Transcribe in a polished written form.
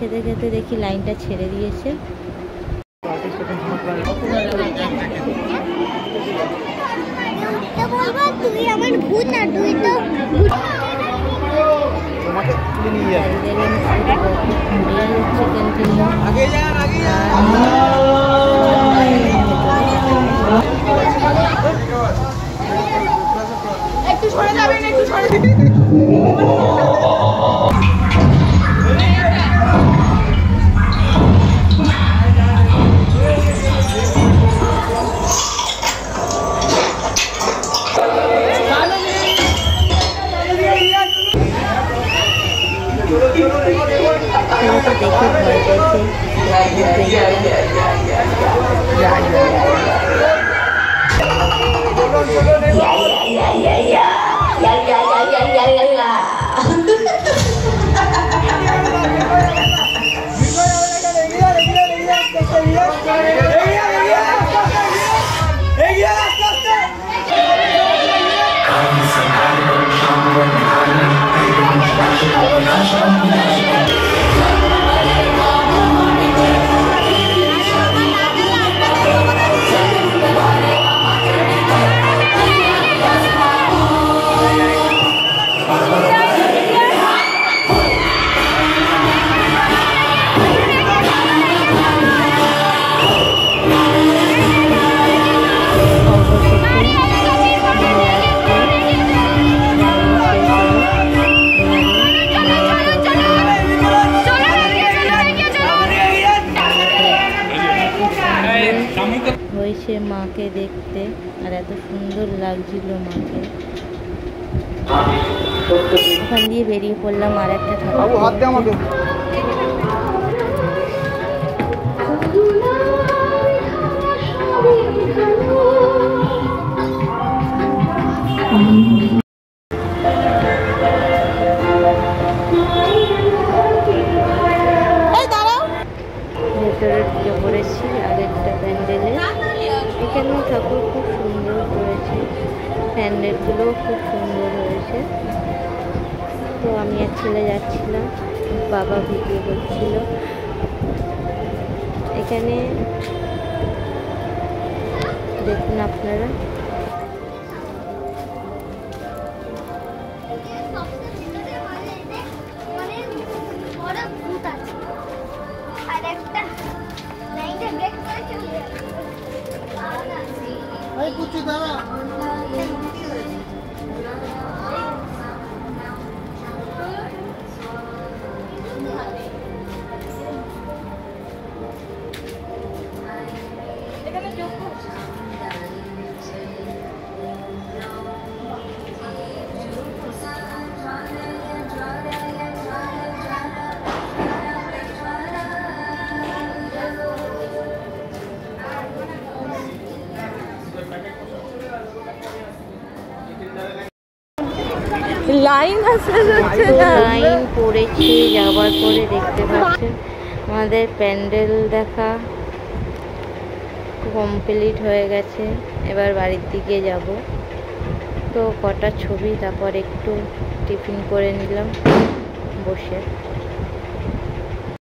খেতে খেতে দেখি লাইনটা ছেড়ে দিয়েছে। তুই আমার ভূত না, তুই তো একটু সরে যাবেন, একটু সরে দিবেন। হয়েছে মাকে দেখতে, আর এত সুন্দর লাগছিল মাকে। ওখান দিয়ে বেরিয়ে পড়লাম আর একটা ঠাকুর। ভেতরে ঢুকে পড়েছি আরেকটা প্যান্ডেলে। এখানে ঠাকুর খুব সুন্দর করেছে, প্যান্ডেলগুলোও খুব সুন্দর হয়েছে। তো আমি আর ছেলে যাচ্ছিলাম, বাবা ভিডিও করছিল। এখানে দেখুন আপনারা, লাইন পড়েছি যাওয়ার পরে দেখতে পাচ্ছেন আমাদের প্যান্ডেল দেখা কমপ্লিট হয়ে গেছে। এবার বাড়ির দিকে যাব। তো কটা ছবি, তারপর একটু টিফিন করে নিলাম বসে।